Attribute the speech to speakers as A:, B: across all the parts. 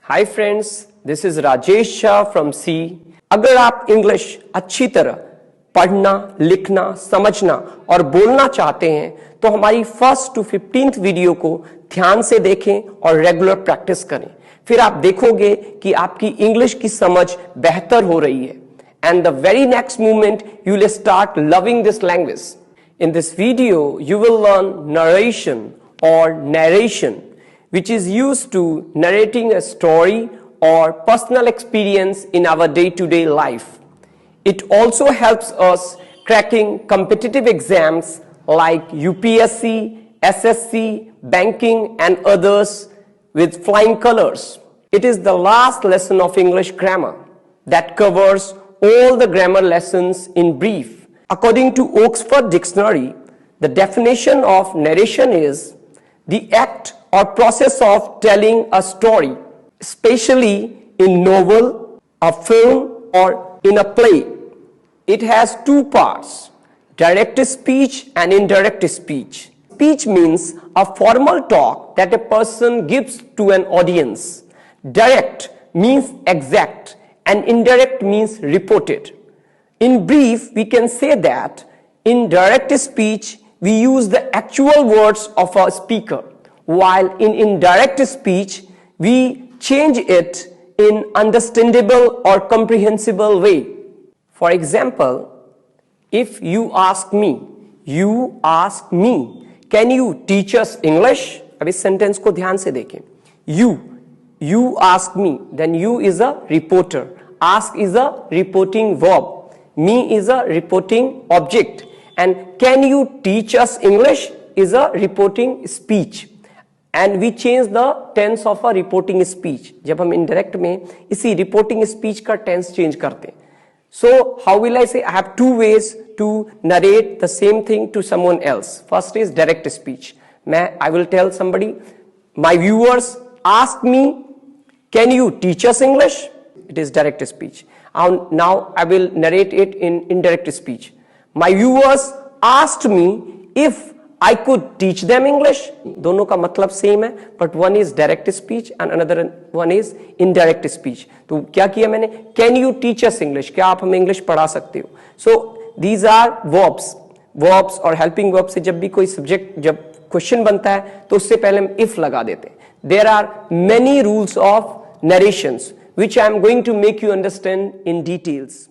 A: Hi friends, this is Rajesh Shah from C. अगर आप English अच्छी तरह पढ़ना, लिखना, समझना और बोलना चाहते हैं तो हमारी फर्स्ट टू 15th वीडियो को ध्यान से देखें और रेगुलर प्रैक्टिस करें। फिर आप देखोगे कि आपकी इंग्लिश की समझ बेहतर हो रही है। And the very next moment you will start loving this language. In this video, you will learn narration or narration, which is used to narrating a story or personal experience in our day-to-day life. It also helps us cracking competitive exams like UPSC, SSC, banking and others with flying colors. It is the last lesson of English grammar that covers all the grammar lessons in brief. According to Oxford Dictionary, the definition of narration is the act or process of telling a story, especially in novel, a film, or in a play. It has two parts, direct speech and indirect speech. Speech means a formal talk that a person gives to an audience. Direct means exact and indirect means reported. In brief, we can say that in direct speech, we use the actual words of a speaker, while in indirect speech, we change it in understandable or comprehensible way. For example, if you ask me, can you teach us English? अब इस sentence को ध्यान से देखें. You ask me, then you is a reporter. Ask is a reporting verb. Me is a reporting object and can you teach us English is a reporting speech and we change the tense of a reporting speech. जब हम indirect में इसी reporting speech का tense change करते हैं. So how will I say? I have two ways to narrate the same thing to someone else. First is direct speech. I will tell somebody, my viewers ask me, can you teach us English? It is direct speech. Now I will narrate it in indirect speech. My viewers asked me if I could teach them English. दोनों का मतलब same है, but one is direct speech and another one is indirect speech. तो क्या किया मैंने? Can you teach us English? क्या आप हमें इंग्लिश पढ़ा सकते हो? So these are verbs और helping verbs से जब भी कोई subject जब क्वेश्चन बनता है तो उससे पहले हम if लगा देते हैं. There are many rules of narrations which I am going to make you understand in details.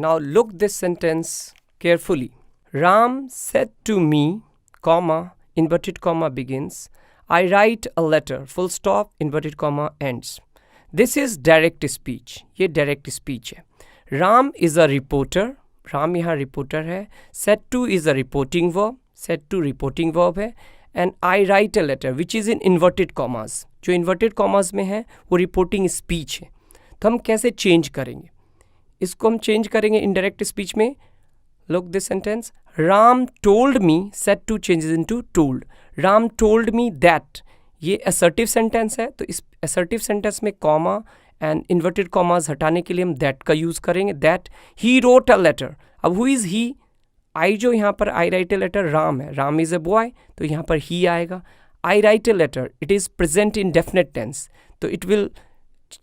A: Now look this sentence carefully. Ram said to me, comma, inverted comma begins, I write a letter, full stop, inverted comma ends. This is direct speech. ये direct speech है. Ram is a reporter. Ram यहाँ reporter है. Said to is a reporting verb. Said to reporting verb है. And I write a letter which is in inverted commas. जो inverted commas में है वो reporting speech है. तो हम कैसे change करेंगे? इसको हम change करेंगे indirect speech में. Look this sentence. Ram told me, said to changes into told. Ram told me that. ये assertive sentence है तो इस assertive sentence में comma and inverted commas हटाने के लिए हम that का use करेंगे. That he wrote a letter. अब who is he? आई जो यहाँ पर आई राइट ए लेटर राम है. राम इज़ ए बॉय तो यहाँ पर ही आएगा. I write a letter it is present indefinite tense तो it will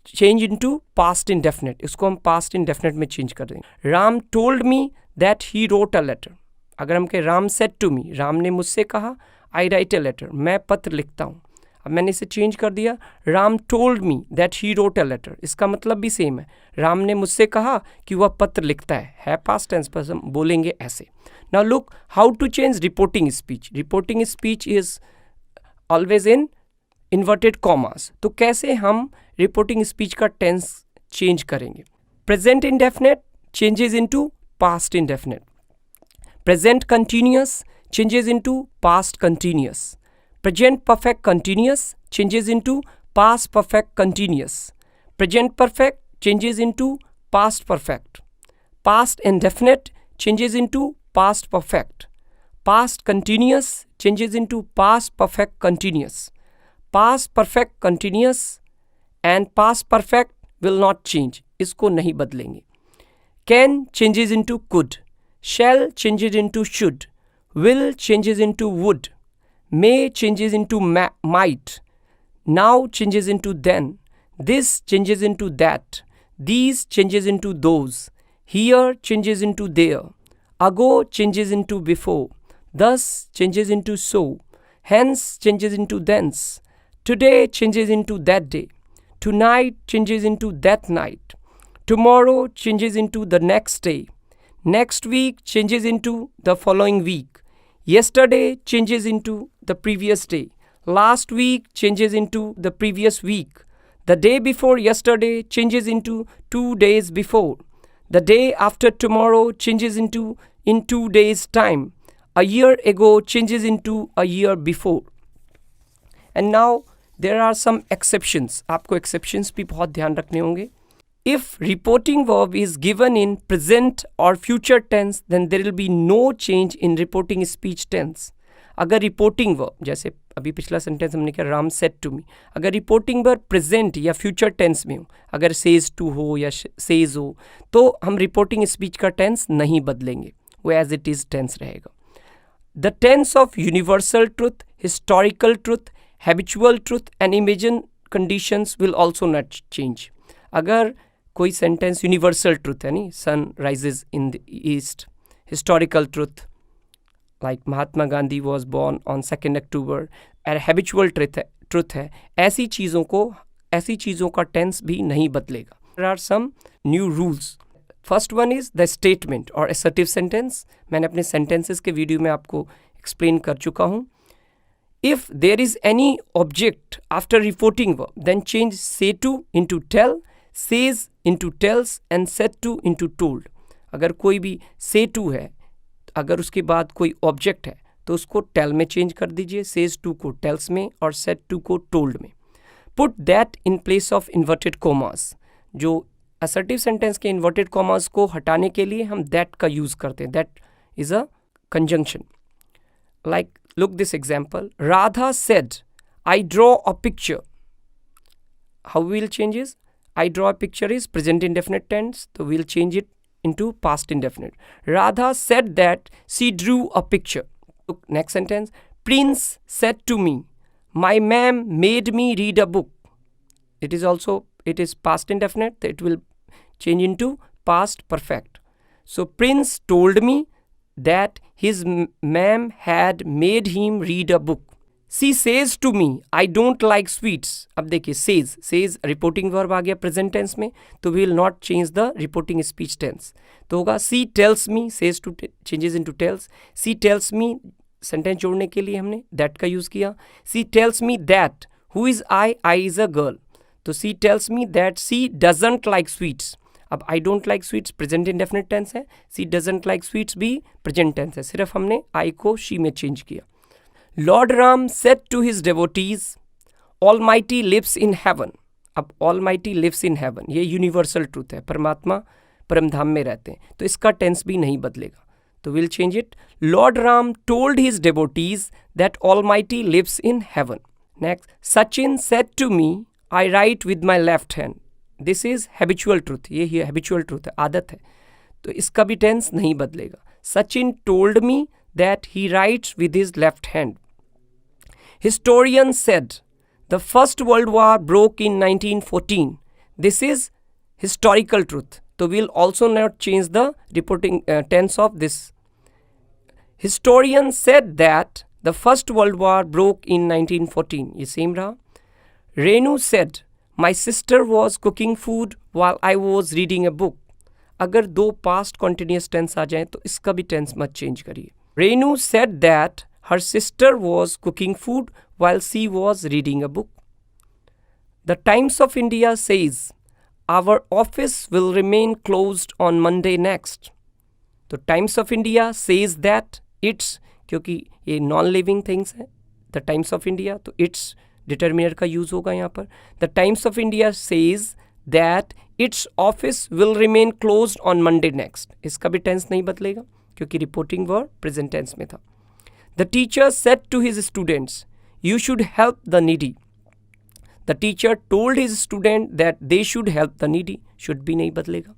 A: change into past indefinite. इसको हम पास्ट इन डेफिनेट में चेंज कर देंगे. Ram told me that he wrote a letter. अगर हम कहें Ram said to me, Ram ने मुझसे कहा, आई राइट ए लेटर, मैं पत्र लिखता हूँ. अब मैंने इसे चेंज कर दिया, Ram told me that he wrote a letter. इसका मतलब भी सेम है. राम ने मुझसे कहा कि वह पत्र लिखता है पास्ट टेंस पर हम बोलेंगे ऐसे. Now look how to change reporting speech. Reporting speech is always in inverted commas. तो कैसे हम रिपोर्टिंग स्पीच का टेंस चेंज करेंगे? Present indefinite changes into past indefinite. Present continuous changes into past continuous. Present perfect continuous changes into past perfect continuous. Present perfect changes into past perfect. Past indefinite changes into past perfect. Past continuous changes into past perfect continuous. Past perfect continuous and past perfect will not change. इसको नहीं बदलेंगे. Can changes into could. Shall changes into should. Will changes into would. May changes into might. Now changes into then. This changes into that. These changes into those. Here changes into there. Ago changes into before. Thus changes into so. Hence changes into thence. Today changes into that day. Tonight changes into that night. Tomorrow changes into the next day. Next week changes into the following week. Yesterday changes into the previous day. Last week changes into the previous week. The day before yesterday changes into 2 days before. The day after tomorrow changes into in 2 days' time. A year ago changes into a year before. And now there are some exceptions. आपको exceptions भी बहुत ध्यान रखने होंगे. If reporting verb is given in present or future tense, then there will be no change in reporting speech tense. अगर reporting verb, जैसे अभी पिछला सेंटेंस हमने किया राम said to me, अगर reporting verb present या future tense में हो, अगर says to हो या says हो, तो हम reporting speech का tense नहीं बदलेंगे, वो as it is tense रहेगा. The tense of universal truth, historical truth, habitual truth and imagined conditions will also not change. अगर कोई सेंटेंस यूनिवर्सल ट्रुथ है नहीं, sun rises in the east, historical truth like Mahatma Gandhi was born on 2 October, habitual truth है, ऐसी चीज़ों का टेंस भी नहीं बदलेगा. There are some new rules. First one is the statement और असर्टिव सेंटेंस. मैंने अपने सेंटेंसेस के वीडियो में आपको एक्सप्लेन कर चुका हूँ. If there is any object after reporting verb, then change say to into tell, says into tells and said to into told. अगर कोई भी say to है, अगर उसके बाद कोई ऑब्जेक्ट है तो उसको tell में चेंज कर दीजिए, says to को tells में और said to को told में. Put that in place of inverted commas. जो assertive sentence के inverted commas को हटाने के लिए हम that का यूज़ करते हैं. That is a conjunction. Like look this example. Radha said, I draw a picture. How we will change is? I draw a picture is present indefinite tense, so we'll change it into past indefinite. Radha said that she drew a picture. Look, next sentence. Prince said to me, my ma'am made me read a book. It is past indefinite, so it will change into past perfect. So Prince told me that his ma'am had made him read a book. She says to me, I don't like sweets. अब देखिए says reporting verb आ गया present tense में, तो we will not change the reporting speech tense. तो होगा she tells me, says to changes into tells. She tells me, sentence जोड़ने के लिए हमने that का यूज़ किया. She tells me that, who is I is a girl. तो she tells me that she doesn't like sweets. अब I don't like sweets present indefinite tense है, she doesn't like sweets भी present tense है, सिर्फ हमने I को she में change किया. Lord Ram said to his devotees, Almighty lives in heaven. अब Almighty lives in heaven, ये यूनिवर्सल ट्रूथ है, परमात्मा परमधाम में रहते हैं, तो इसका टेंस भी नहीं बदलेगा. तो we'll change it. Lord Ram told his devotees that Almighty lives in heaven. Next, Sachin said to me, I write with my left hand. This is habitual truth. ये habitual truth है, आदत है, तो इसका भी टेंस नहीं बदलेगा. Sachin told me that he writes with his left hand. Historians said the First World War broke in 1914. This is historical truth. So we'll also not change the reporting tense of this. Historians said that the First World War broke in 1914. ये same रहा. Renu said, my sister was cooking food while I was reading a book. अगर दो past continuous tense आ जाएं तो इसका भी tense मत change करिए. Renu said that her sister was cooking food while she was reading a book. The Times of India says, our office will remain closed on Monday next. तो Times of India says that it's, क्योंकि ये non-living things है, The Times of India, तो it's determiner का use होगा यहाँ पर. The Times of India says that its office will remain closed on Monday next. इसका भी tense नहीं बदलेगा क्योंकि reporting verb present tense में था. The teacher said to his students, you should help the needy. The teacher told his student that they should help the needy. Should भी नहीं बदलेगा.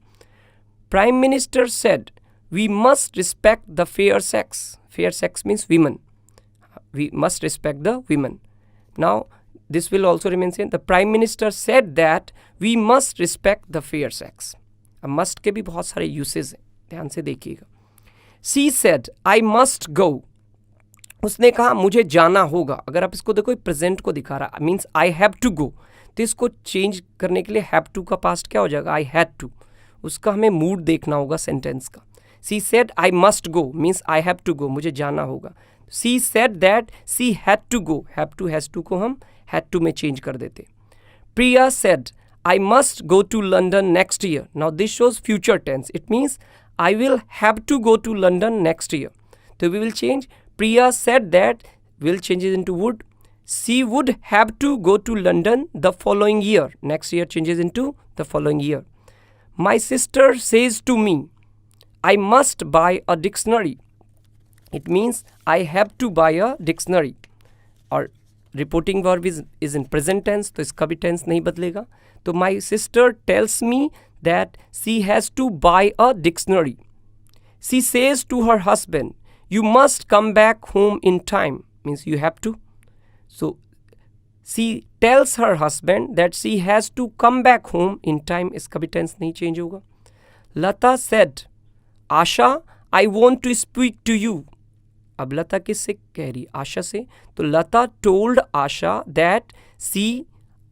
A: Prime Minister said, we must respect the fair sex. Fair sex means women. We must respect the women. Now, this will also remain same. The Prime Minister said that we must respect the fair sex. अब must के भी बहुत सारे uses हैं, ध्यान से देखिएगा. She said, I must go. उसने कहा मुझे जाना होगा. अगर आप इसको देखो प्रेजेंट को दिखा रहा है, means I have to go. तो इसको चेंज करने के लिए have to का पास्ट क्या हो जाएगा? I had to. उसका हमें मूड देखना होगा सेंटेंस का. She said I must go means I have to go. मुझे जाना होगा. She said that she had to go. Have to has to को हम had to में चेंज कर देते. Priya said I must go to London next year. Now this shows future tense. It means I will have to go to London next year. So we will change. Priya said that, will change it into would. She would have to go to London the following year. Next year changes into the following year. My sister says to me, I must buy a dictionary. It means I have to buy a dictionary. और reporting verb is in present tense, तो इसका भी tense नहीं बदलेगा. तो my sister tells me that she has to buy a dictionary. She says to her husband, you must come back home in time. Means you have to. So she tells her husband that she has to come back home in time. इसका भी tense नहीं change होगा. Lata said, Asha, I want to speak to you. अब लता किससे कह रही? आशा से. तो लता told Asha that she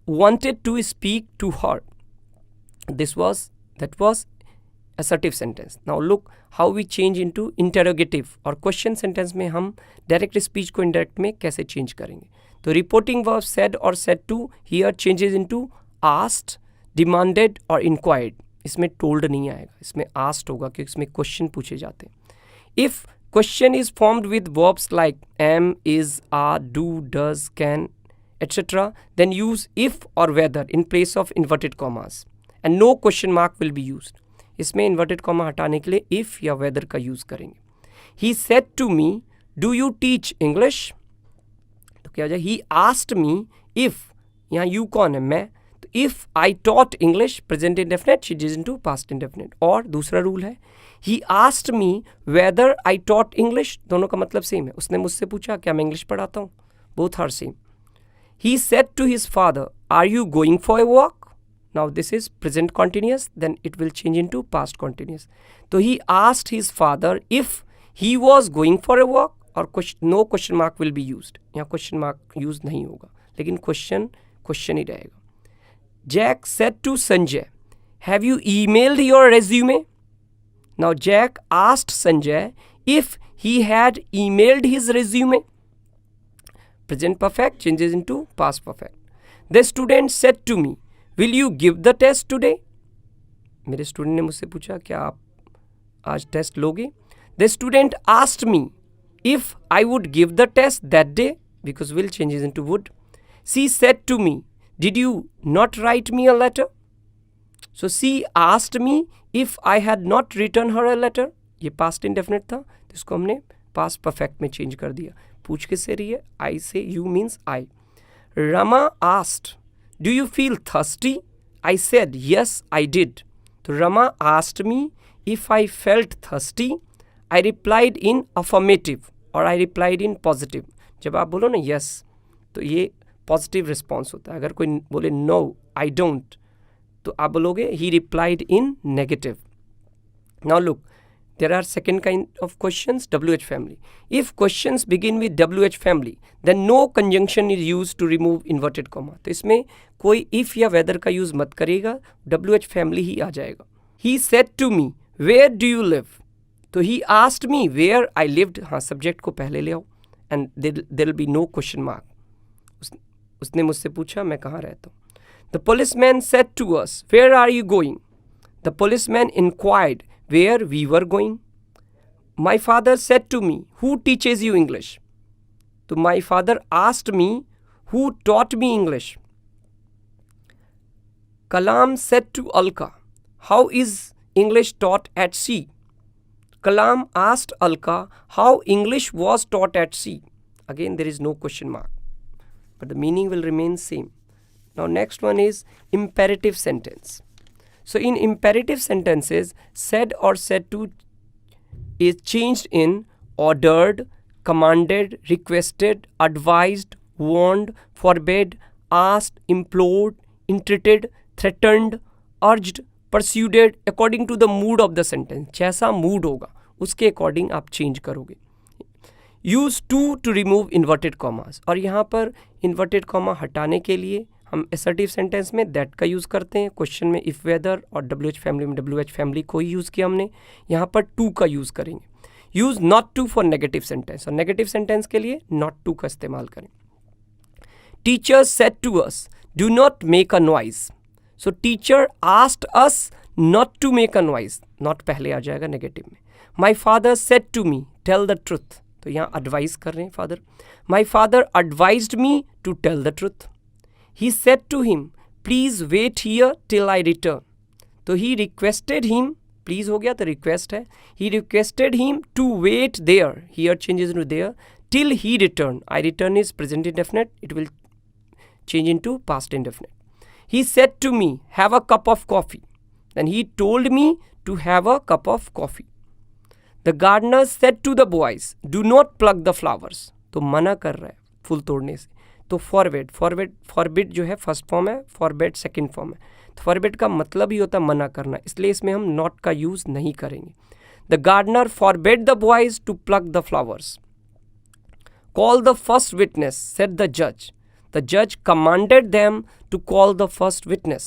A: wanted to speak to her. That was assertive sentence. Now look how we change into interrogative और question sentence में हम direct speech को indirect में कैसे change करेंगे. तो reporting verb said और said to here changes into asked, demanded और inquired. इसमें told नहीं आएगा, इसमें asked होगा क्योंकि इसमें question पूछे जाते हैं. If question is formed with verbs like am, is, are, do, does, can, etc., then use if or whether in place of inverted commas and no question mark will be used. इसमें inverted comma हटाने के लिए if या whether का use करेंगे. He said to me, do you teach English? तो क्या हो जाए? He asked me if, यहाँ you कौन है? मैं. तो if I taught English, present indefinite changes into past indefinite. और दूसरा रूल है He asked me whether I taught English. दोनों का मतलब सेम है. उसने मुझसे पूछा क्या मैं इंग्लिश पढ़ाता हूँ. Both are same. He said to his father, are you going for a walk? Now this is present continuous, then it will change into past continuous. So he asked his father if he was going for a walk और no question mark will be used. यहाँ question mark use नहीं होगा, लेकिन question ही रहेगा. Jack said to Sanjay, have you emailed your resume? Now Jack asked Sanjay if he had emailed his resume. Present perfect changes into past perfect. The student said to me, will you give the test today? मेरे student ने मुझसे पूछा क्या आप आज test लोगे? The student asked me if I would give the test that day because will changes into would. She said to me, did you not write me a letter? So she asked me if I had not written her a letter. ये past indefinite था, तो इसको हमने past perfect में change कर दिया. पूछ किससे रही है? I से you means I. Rama asked, do you feel thirsty? I said, yes, I did. So Rama asked me if I felt thirsty. I replied in affirmative or I replied in positive. जब आप बोलो ना yes, तो ये positive response होता है. अगर कोई बोले no, I don't, तो आप बोलोगे he replied in negative. Now look, there are second kind of questions, WH family. If questions begin with WH family, then no conjunction is used to remove inverted comma. तो इसमें कोई if या whether का use मत करेगा, WH family ही आ जाएगा. He said to me, where do you live? तो he asked me where I lived. हाँ, subject को पहले ले आओ and there will be no question mark. उसने मुझसे पूछा मैं कहाँ रहता हूँ. The policeman said to us, where are you going? The policeman inquired where we were going. My father said to me, who teaches you English? So my father asked me, who taught me English? Kalam said to Alka, how is English taught at sea? Kalam asked Alka how English was taught at sea. Again, there is no question mark, but the meaning will remain same. Now next one is imperative sentence. So in imperative sentences, said or said to is changed in ordered, commanded, requested, advised, warned, forbade, asked, implored, entreated, threatened, urged, persuaded according to the mood of the sentence. जैसा mood होगा उसके according आप change करोगे. Use to to remove inverted commas, और यहाँ पर inverted comma हटाने के लिए हम असर्टिव सेंटेंस में दैट का यूज़ करते हैं. क्वेश्चन में इफ़ वेदर और WH फैमिली में WH फैमिली को ही यूज़ किया हमने. यहाँ पर टू का यूज़ करेंगे. Use not to for negative sentence, और नेगेटिव सेंटेंस के लिए नॉट टू का इस्तेमाल करें. Teacher said to us do not make a noise. So teacher asked us not to make a noise, not पहले आ जाएगा नेगेटिव में. My father said to me tell the truth, तो यहाँ एडवाइस कर रहे हैं father. My father advised me to tell the truth. He said to him please wait here till I return, तो ही रिक्वेस्टेड हिम, प्लीज हो गया तो request है. He requested him to wait there, here changes to there, till he return. I return is present indefinite, it will change into past indefinite. He said to me, have a cup of coffee. Then he told me to have a cup of coffee. The gardener said to the boys, do not pluck the flowers. तो मना कर रहा है फूल तोड़ने से. तो forbid जो है फर्स्ट फॉर्म है, forbid सेकंड फॉर्म है. तो forbid का मतलब ही होता है मना करना, इसलिए इसमें हम not का यूज़ नहीं करेंगे. The gardener forbade the boys to pluck the flowers. Call the first witness, said the judge. The judge commanded them to call the first witness.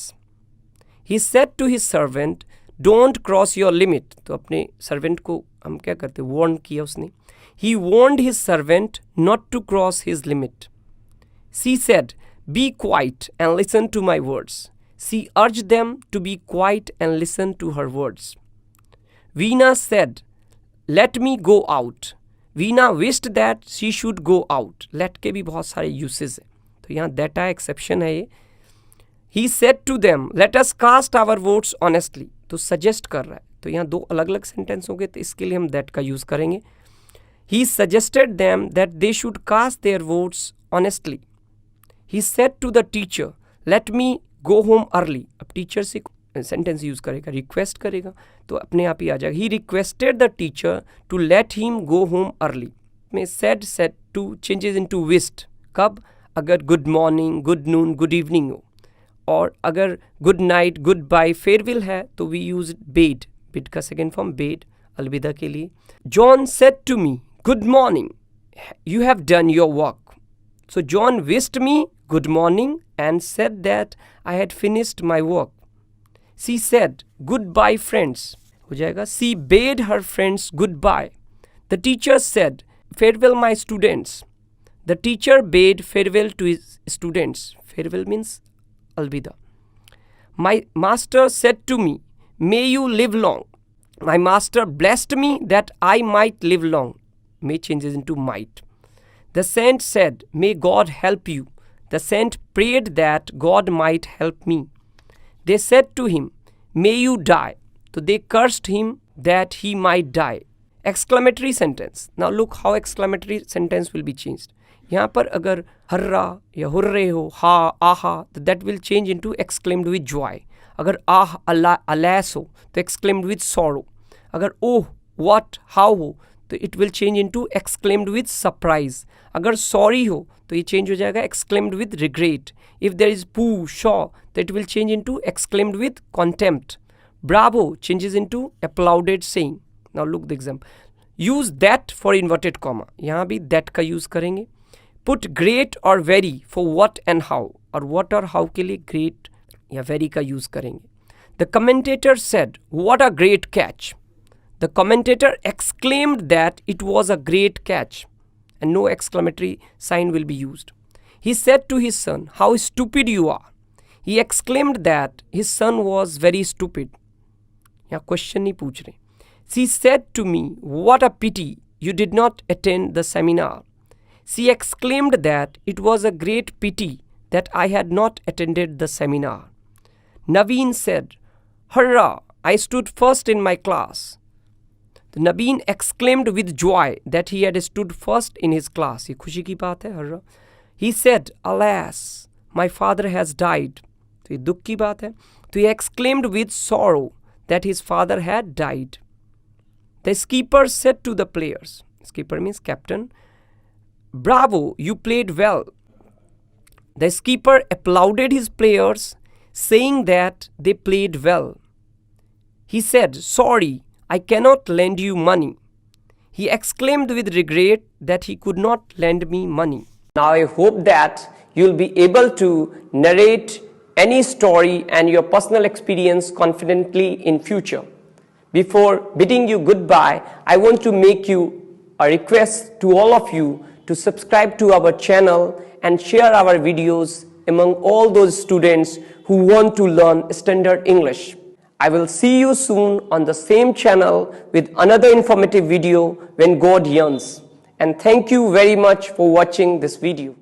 A: He said to his servant, don't cross your limit. तो अपने servant को हम क्या करते हैं, warn किया उसने. He warned his servant not to cross his limit. She said, be quiet and listen to my words. She urged them to be quiet and listen to her words. Veena said, let me go out. Veena wished that she should go out. Let के भी बहुत सारे uses हैं, तो यहाँ that uh exception है ये. He said to them, let us cast our votes honestly. तो सजेस्ट कर रहा है, तो यहाँ दो अलग अलग सेंटेंस हो गए, तो इसके लिए हम that का यूज़ करेंगे. He suggested them that they should cast their votes honestly. He said to the teacher, let me go home early. अब टीचर से सेंटेंस यूज़ करेगा, रिक्वेस्ट करेगा, तो अपने आप ही आ जाएगा. He requested the teacher to let him go home early. में said to changes into wished. कब? अगर good morning, good noon, good evening हो, और अगर good night, good bye, farewell है तो वी यूज बेड. बेड का सेकेंड फॉर्म बेड, अलविदा के लिए. John said to me good morning, you have done your work. So John wished me good morning and said that I had finished my work. She said good bye friends, हो जाएगा. She bade her friends good bye. The teacher said farewell my students. The teacher bade farewell to his students. Farewell means alvida. My master said to me, may you live long. My master blessed me that I might live long. May changes into might. The saint said, may God help you. The saint prayed that God might help me. They said to him, may you die. So they cursed him that he might die. Exclamatory sentence. Now look how exclamatory sentence will be changed. यहाँ पर अगर हर्रा या hurray हो, हा, आहा, तो that will change into exclaimed with Joy. अगर आह, alas हो तो एक्सक्लेम्ड विद सॉरो. अगर ओह, व्हाट, हाउ हो तो it will change into exclaimed with surprise. अगर सॉरी हो तो ये चेंज हो जाएगा exclaimed with regret. If there is pooh, pshaw, तो it will change into exclaimed with contempt. Bravo changes into applauded saying. Now look the example. Use that for inverted comma, यहाँ भी that का use करेंगे. Put great or very for what and how, और what और how के लिए great या very का यूज़ करेंगे. The commentator said, what a great catch. The commentator exclaimed that it was a great catch, and no exclamatory sign will be used. He said to his son, how stupid you are. He exclaimed that his son was very stupid. यहाँ question नहीं पूछ रहे. She said to me, what a pity you did not attend the seminar. She exclaimed that it was a great pity that I had not attended the seminar. Naveen said, hurrah, I stood first in my class. The Naveen exclaimed with joy that he had stood first in his class. ये खुशी की बात है, हर्रा. He said, alas, my father has died. तो ये दुख की बात है. तो he exclaimed with sorrow that his father had died. The skipper said to the players, skipper means captain, bravo, you played well. The skipper applauded his players, saying that they played well. He said, "Sorry, I cannot lend you money." He exclaimed with regret that he could not lend me money. Now I hope that you'll be able to narrate any story and your personal experience confidently in future. Before bidding you goodbye, I want to make you a request to all of you to subscribe to our channel and share our videos among all those students who want to learn standard English. I will see you soon on the same channel with another informative video when God yearns. And thank you very much for watching this video.